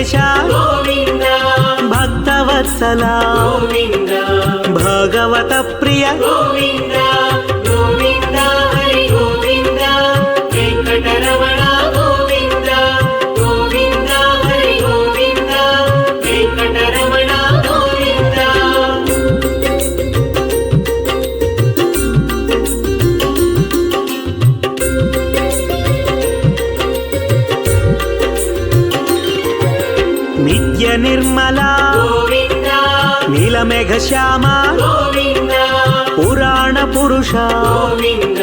ವೆಂಕಟೇಶ ಗೋವಿಂದ ಭಕ್ತವತ್ಸಲ ಗೋವಿಂದ ಭಾಗವತ ಪ್ರಿಯ ಗೋವಿಂದ ಗೋವಿಂದ ಹರಿ ಗೋವಿಂದ ವೆಂಕಟರಮಣ ಗೋವಿಂದ ಗೋವಿಂದ ಹರಿ ಗೋವಿಂದ ವೆಂಕಟರಮಣ ಗೋವಿಂದ. ನಿತ್ಯ ನಿರ್ಮಲ ಗೋವಿಂದ ನೀಲಮೇಘ ಶ್ಯಾಮ ಗೋವಿಂದ ಪುರಾಣ ಪುರುಷ ಗೋವಿಂದ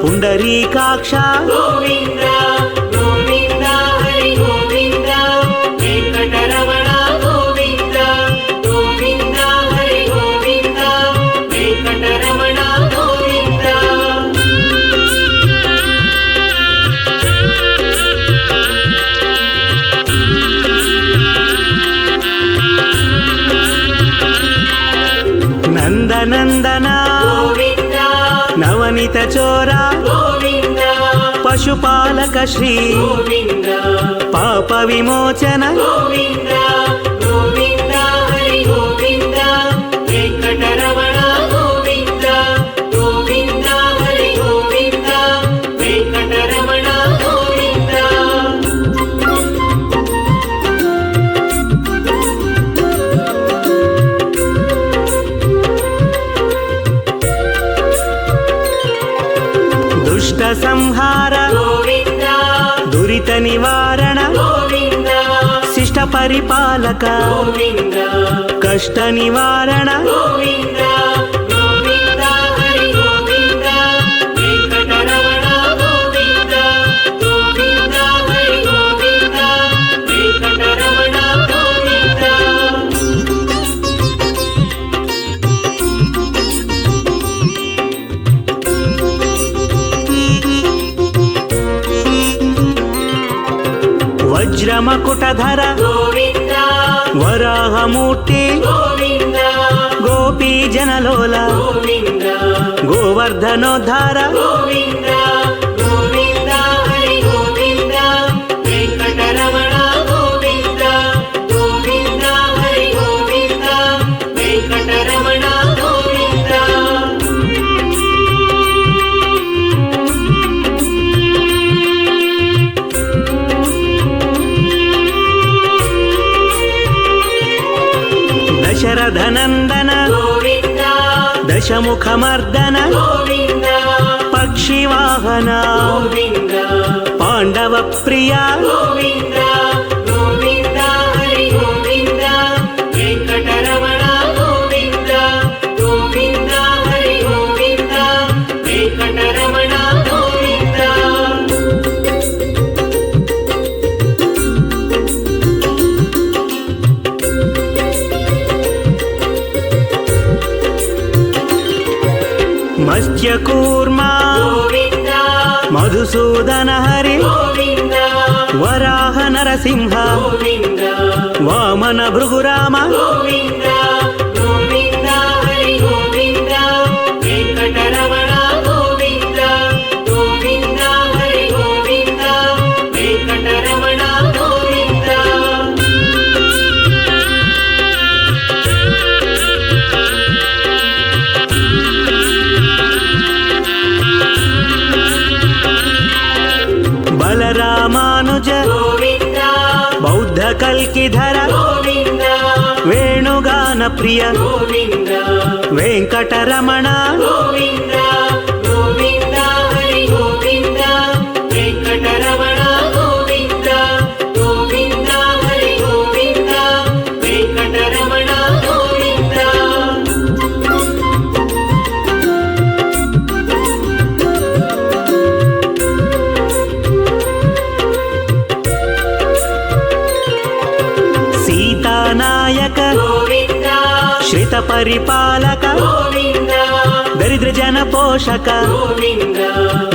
ಪುಂಡರೀಕಾಕ್ಷ ಗೋವಿಂದ ಗೋವಿಂದ ಹರಿ ಗೋವಿಂದ ವೆಂಕಟರಮಣ ಗೋವಿಂದ ಗೋವಿಂದ ಹರಿ ಗೋವಿಂದ ವೆಂಕಟರಮಣ ಗೋವಿಂದ. ನಂದನಂದನ ಗೋವಿಂದ ನವನಿತ ಚೋರ ಗೋವಿಂದ ಪಶುಪಾಲಕ ಶ್ರೀ ಗೋವಿಂದ ಪಾಪ ವಿಮೋಚನ ಗೋವಿಂದ ಗೋವಿಂದ ಹರಿ ಗೋವಿಂದ ವೆಂಕಟರಮಣ ಗೋವಿಂದ ಗೋವಿಂದ ಹರಿ ಗೋವಿಂದ ವೆಂಕಟರಮಣ ಗೋವಿಂದ. ದುಷ್ಟ ಸಂಹಾರ ಗೋವಿಂದ ದುರಿತ ನಿವಾರಣ ಗೋವಿಂದ ಶಿಷ್ಟ ಪರಿಪಾಲಕ ಗೋವಿಂದ ಕಷ್ಟ ನಿವಾರಣ ಗೋವಿಂದ ಗೋವಿಂದ ಹರಿ ಗೋವಿಂದ ವೆಂಕಟರಮಣ ಗೋವಿಂದ ಗೋವಿಂದ ಹರಿ ಗೋವಿಂದ ವೆಂಕಟರಮಣ ಗೋವಿಂದ. ವಜ್ರಮಕುಟಧರ ಗೋವಿಂದ ವರಾಹ ಮೂರ್ತಿ ಗೋವಿಂದ ಗೋಪಿ ಜನಲೋಲ ಗೋವಿಂದ ಗೋವರ್ಧನೋದ್ಧಾರ ಗೋವಿಂದ ಗೋವಿಂದ ಹರಿ ಗೋವಿಂದ ವೆಂಕಟರಮಣ ಗೋವಿಂದ ಗೋವಿಂದ ಹರಿ ಗೋವಿಂದ ವೆಂಕಟರಮಣ ಗೋವಿಂದ. ದಶರಥನಂದನ ಗೋವಿಂದ ದಶಮುಖಮರ್ದನ ಗೋವಿಂದ ಪಕ್ಷಿವಾಹನ ಗೋವಿಂದ ಪಾಂಡವ ಪ್ರಿಯ ಗೋವಿಂದ ಗೋವಿಂದ ಹರಿ ಗೋವಿಂದ ವೆಂಕಟರಮಣ ಗೋವಿಂದ ಗೋವಿಂದ ಹರಿ ಗೋವಿಂದ ವೆಂಕಟರಮಣ ಗೋವಿಂದ. ಮತ್ಸ್ಯಕೂರ್ಮ ಗೋವಿಂದ ಮಧುಸೂದನ ಹರಿ ಗೋವಿಂದ ವರಾಹ ನರಸಿಂಹ ಗೋವಿಂದ ವಾಮನ ಭೃಗುರಾಮ ಗೋವಿಂದ ಗೋವಿಂದ ಹರಿ ಗೋವಿಂದ ವೆಂಕಟರಮಣ ಗೋವಿಂದ ಗೋವಿಂದ ಹರಿ ಗೋವಿಂದ ವೆಂಕಟರಮಣ ಗೋವಿಂದ. ಬಲರಾಮಾನುಜ ಗೋವಿಂದ ಬೌದ್ಧ ಕಲ್ಕಿಧರ ಗೋವಿಂದ ವೇಣುಗಾನ ಪ್ರಿಯ ಗೋವಿಂದ ವೆಂಕಟರಮಣ ಗೋವಿಂದ ಗೋವಿಂದ ಹರಿ ಗೋವಿಂದ ವೆಂಕಟರಮಣ ಗೋವಿಂದ ಗೋವಿಂದ ಹರಿ ಗೋವಿಂದ ವೆಂಕಟರಮಣ ಗೋವಿಂದ. ಸೀತಾನಾಯಕ ಗೋವಿಂದ ಶ್ರಿತ ಪರಿಪಾಲಕ ಗೋವಿಂದ ದರಿದ್ರ ಜನ ಪೋಷಕ ಗೋವಿಂದ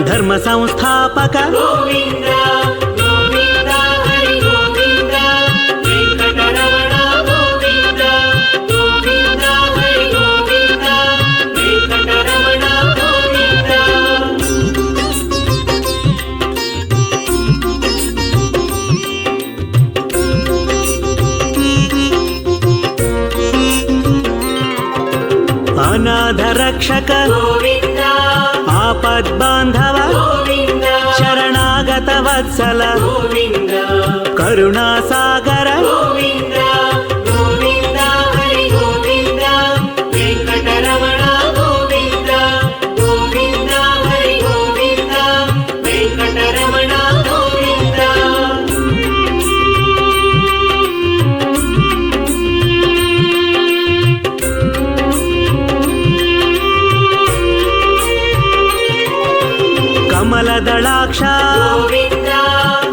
ಧರ್ಮ ಸಂಸ್ಥಾಪಕ ಗೋವಿಂದ ಗೋವಿಂದ ಹರಿ ಗೋವಿಂದ ವೆಂಕಟರಮಣ ಗೋವಿಂದ ಗೋವಿಂದ ಹರಿ ಗೋವಿಂದ ವೆಂಕಟರಮಣ ಗೋವಿಂದ. ಅನಾಥ ರಕ್ಷಕ ಗೋವಿಂದ ಆಪದ್ಬಾಂಧವ ಗೋವಿಂದ ಶರಣಾಗತ ವತ್ಸಲ ಗೋವಿಂದ ಕರುಣಾಸಾಗರ ಗೋವಿಂದ ಗೋವಿಂದ ಹರಿ ಗೋವಿಂದ ವೆಂಕಟರಮಣ ಗೋವಿಂದ ಗೋವಿಂದ ಹರಿ ಗೋವಿಂದ ವೆಂಕಟರಮಣ ಗೋವಿಂದ ಕಮಲದಳಾಕ್ಷ ಗೋವಿಂದ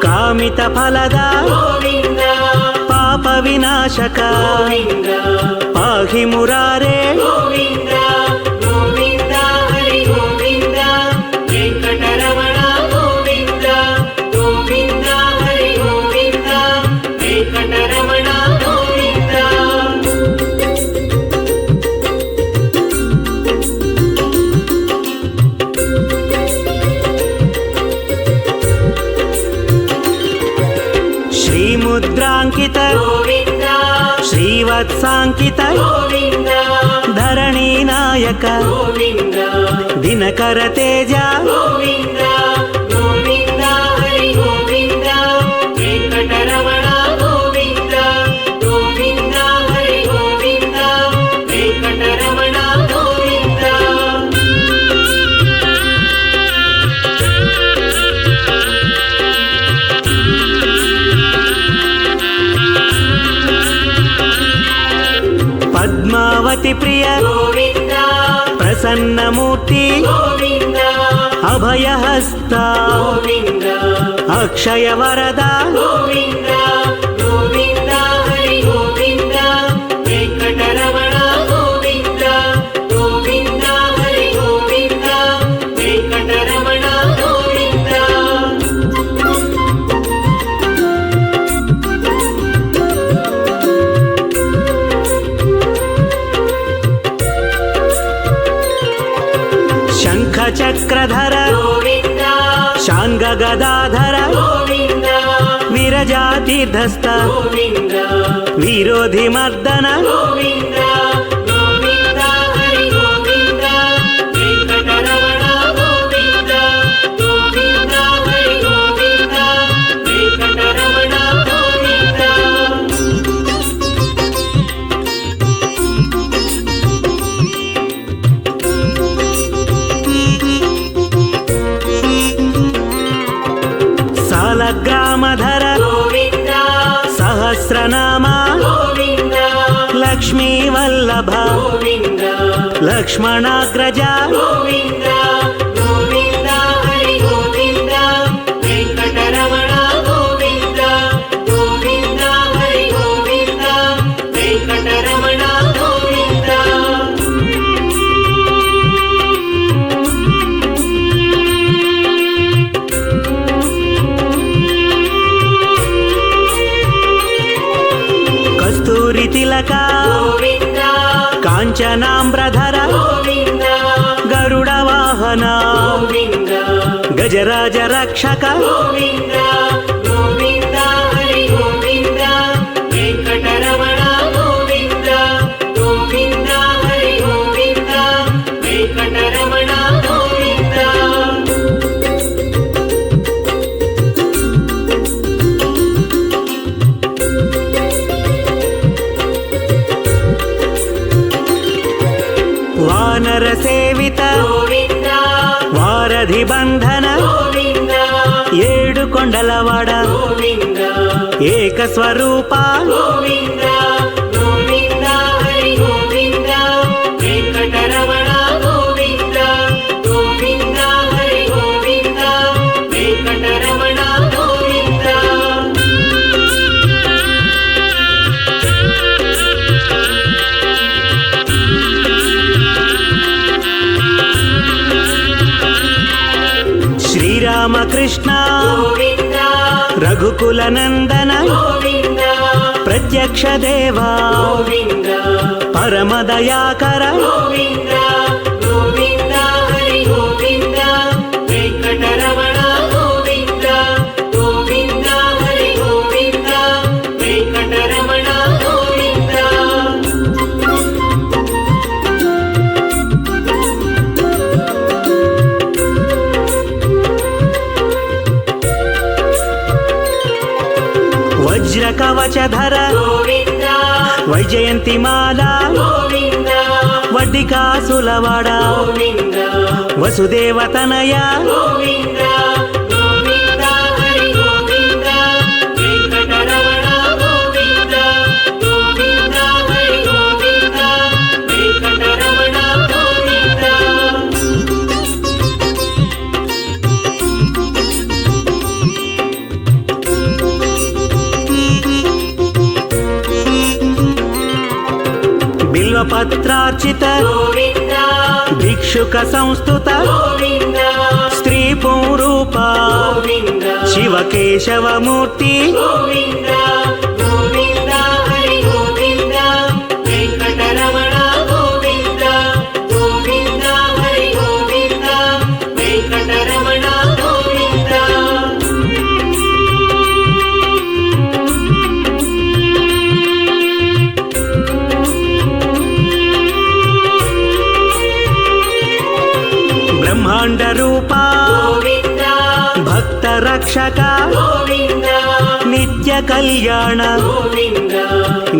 ಕಾಮಿತ ಫಲದ ಗೋವಿಂದ ಪಾಪ ವಿನಾಶಕ ಗೋವಿಂದ ಪಾಹಿ ಮುರಾರೇ ಗೋವಿಂದ ಗೋವಿಂದ ಹರಿ ಗೋವಿಂದ ವೆಂಕಟರಮಣ ಗೋವಿಂದ ಗೋವಿಂದ ಹರಿ ಗೋವಿಂದ ವೆಂಕಟರಮಣ ಗೋವಿಂದ ಶ್ರೀಮುದ್ರಾಂಕಿತ ಗೋವಿಂದ ಶ್ರೀವತ್ಸಾಂಕಿತ ಗೋವಿಂದ ಧರಣಿ ನಾಯಕ ಗೋವಿಂದ ದಿನಕರ ತೇಜ ಗೋವಿಂದ ಗೋವಿಂದ ಹರಿ ಗೋವಿಂದ ವೆಂಕಟರಮಣ ಗೋವಿಂದ ಗೋವಿಂದ ಹರಿ ಗೋವಿಂದ ವೆಂಕಟರಮಣ ಗೋವಿಂದ ಪದ್ಮಾವತಿ ಪ್ರಿಯ ಗೋವಿಂದ ಪ್ರಸನ್ನ ಮೂರ್ತಿ ಗೋವಿಂದ ಅಭಯ ಹಸ್ತ ಗೋವಿಂದ ಅಕ್ಷಯ ವರದ ಗೋವಿಂದ ಗೋವಿಂದ ಹರಿ ಗೋವಿಂದ ವೆಂಕಟರಮಣ ಗೋವಿಂದ ಗೋವಿಂದ ಹರಿ ಗೋವಿಂದ ವೆಂಕಟರಮಣ ಗೋವಿಂದ ಶಂಖ ಚಕ್ರಧರ ಗೋವಿಂದ ಶಾಂಗ ಗದಾಧರ ಗೋವಿಂದ ವಿರಜಾತೀರ್ಥಸ್ಥ ಗೋವಿಂದ ವಿರೋಧಿ ಮರ್ದನ ಗೋವಿಂದ ಗೋವಿಂದ ಹರಿ ಗೋವಿಂದ ವೆಂಕಟರಮಣ ಗೋವಿಂದ ಗೋವಿಂದ ಹರಿ ಗೋವಿಂದ ವೆಂಕಟರಮಣ ಗೋವಿಂದ ಸಾಲಗ್ರಾಮಧರ ಗೋವಿಂದ ಸಹಸ್ರನಾಮ ಗೋವಿಂದ ಲಕ್ಷ್ಮೀ ವಲ್ಲಭ ಗೋವಿಂದ ಲಕ್ಷ್ಮಣಾಗ್ರಜ ಗೋವಿಂದ ಗೋವಿಂದ ಹರಿ ಗೋವಿಂದ ವೆಂಕಟರಮಣ ಗೋವಿಂದ ಗೋವಿಂದ ಹರಿ ಗೋವಿಂದ ವೆಂಕಟರಮಣ ಗೋವಿಂದ ಕಸ್ತೂರಿ ತಿಲಕ ಗೋವಿಂದ ಕಾಂಚನಾಂಬ್ರಧರ ಗೋವಿಂದ ಗರುಡ ವಾಹನ ಗೋವಿಂದ ಗಜರಾಜ ರಕ್ಷಕ ಗೋವಿಂದ ಗೋವಿಂದ ಹರಿ ಗೋವಿಂದ ವೆಂಕಟರಮಣ ಗೋವಿಂದ ಗೋವಿಂದ ಹರಿ ಗೋವಿಂದ ವೆಂಕಟರಮಣ ಗೋವಿಂದ ವಾನರ ಸೇವಿತ ಗೋವಿಂದ ವಾರಧಿ ಬಂಧನ ಗೋವಿಂದ ಏಳು ಕೊಂಡಲವಾಡ ಗೋವಿಂದ ಏಕ ಸ್ವರೂಪ ಗೋವಿಂದ ಗೋವಿಂದ ಹರಿ ಗೋವಿಂದ ವೆಂಕಟರಮಣ ಗೋವಿಂದ ಗೋವಿಂದ ಹರಿ ಗೋವಿಂದ ವೆಂಕಟರಮಣ ಗೋವಿಂದ ಶ್ರೀರಾಮಕೃಷ್ಣ ಗೋವಿಂದ ರಘುಕುಲ ನಂದನ ಗೋವಿಂದ ಪ್ರತ್ಯಕ್ಷ ದೇವ ಗೋವಿಂದ ಪರಮ ದಯಾಕರ ಗೋವಿಂದ ಗೋವಿಂದ ಹರಿ ಗೋವಿಂದ ವೆಂಕಟರಮಣ ಗೋವಿಂದ ಗೋವಿಂದ ಹರಿ ಗೋವಿಂದ ವೆಂಕಟರಮಣ ಗೋವಿಂದ వజ్ర కవచధర గోవింద వైజయంతిమాల గోవింద వడ్డికాసులవాడ గోవింద వసుదేవతనయ గోవింద గోవింద హరి గోవింద వెంకటరమణ గోవింద గోవింద హరి గోవింద వెంకటరమణ గోవింద బిల్వపత్రార్చిత గోవింద భిక్షుక సంస్థుత గోవింద స్త్రీ పుంరూప గోవింద శివకేశవమూర్తి గోవింద గోవింద హరి గోవింద వెంకటరమణ గోవింద గోవింద హరి గోవింద వెంకటరమణ గోవింద బ్రహ్మాండ రూప గోవింద భక్త రక్షక గోవింద నిత్య కళ్యాణ గోవింద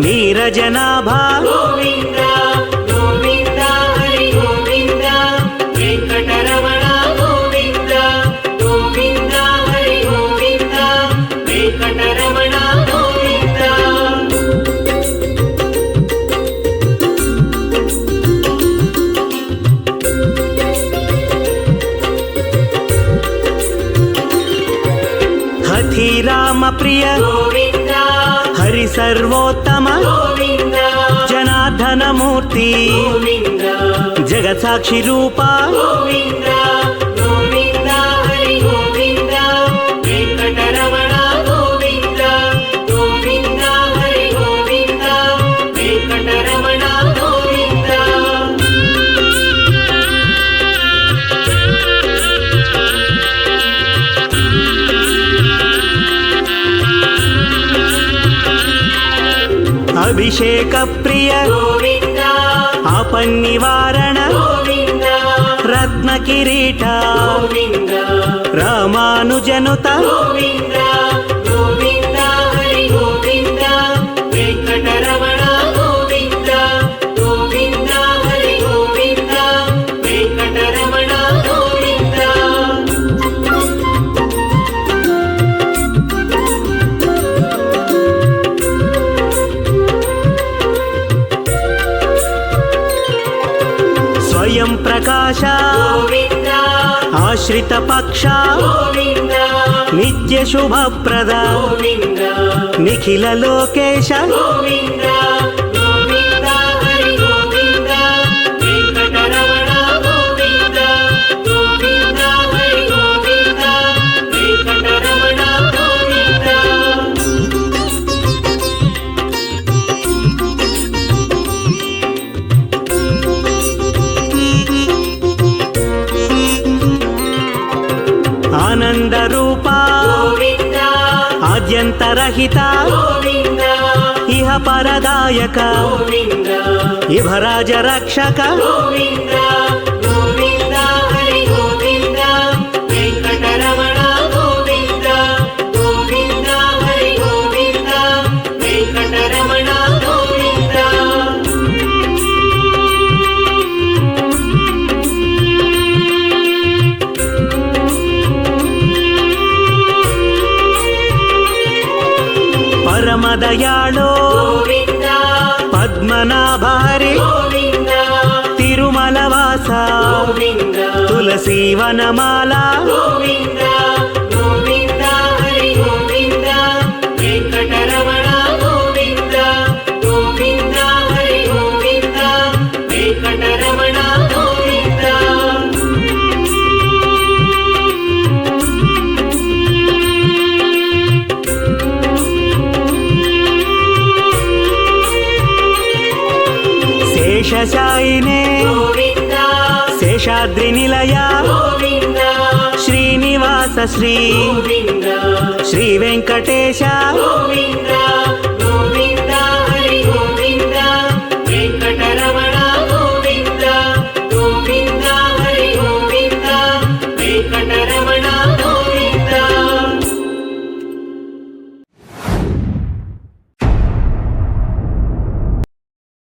నీరజనాభ గోవింద గోవింద హరి గోవింద వెంకటరమణ గోవింద గోవింద హరి గోవింద వెంకటరమణ గోవింద హఠి రామ ప్రియ గోవింద హరి సర్వోత్తమ గోవింద జనార్దన మూర్తి గోవింద జగత్సాక్షి రూప గోవింద గోవింద హరి గోవింద వెంకటరమణ గోవింద గోవింద హరి గోవింద వెంకటరమణ గోవింద అభిషేక ప్రియ గోవింద ఆపన్నివారణ గోవింద రత్న కిరీట గోవింద రామానుజనుత గోవింద గోవింద హరి గోవింద వెంకటరమణ గోవింద గోవింద హరి గోవింద వెంకటరమణ గోవింద స్వయం ప్రకాశ గోవింద ఆశ్రిత పక్ష గోవింద నిత్య శుభప్రద గోవింద నిఖిల లోకేశ గోవింద గోవింద హరి గోవింద వెంకటరమణ గోవింద గోవింద హరి గోవింద వెంకటరమణ గోవింద ఆనంద రూప గోవింద ఆద్యంతరహిత గోవింద ఇహ పరదాయక గోవింద ఇభరాజ రక్షక గోవింద గోవింద హరి గోవింద వెంకటరమణ గోవింద గోవింద హరి గోవింద వెంకటరమణ గోవింద పరమదయాళో గోవింద పద్మనాభ హరి గోవింద తిరుమల వాస గోవింద తులసి వనమాల గోవింద గోవింద హరి గోవింద వెంకటరమణ గోవింద గోవింద హరి గోవింద వెంకటరమణ గోవింద శేషశాయినే గోవింద శేషాద్రి నిలయ గోవింద శ్రీనివాస శ్రీ గోవింద శ్రీ వెంకటేశ గోవింద గోవింద హరి గోవింద వెంకటరమణ గోవింద గోవింద హరి గోవింద వెంకటరమణ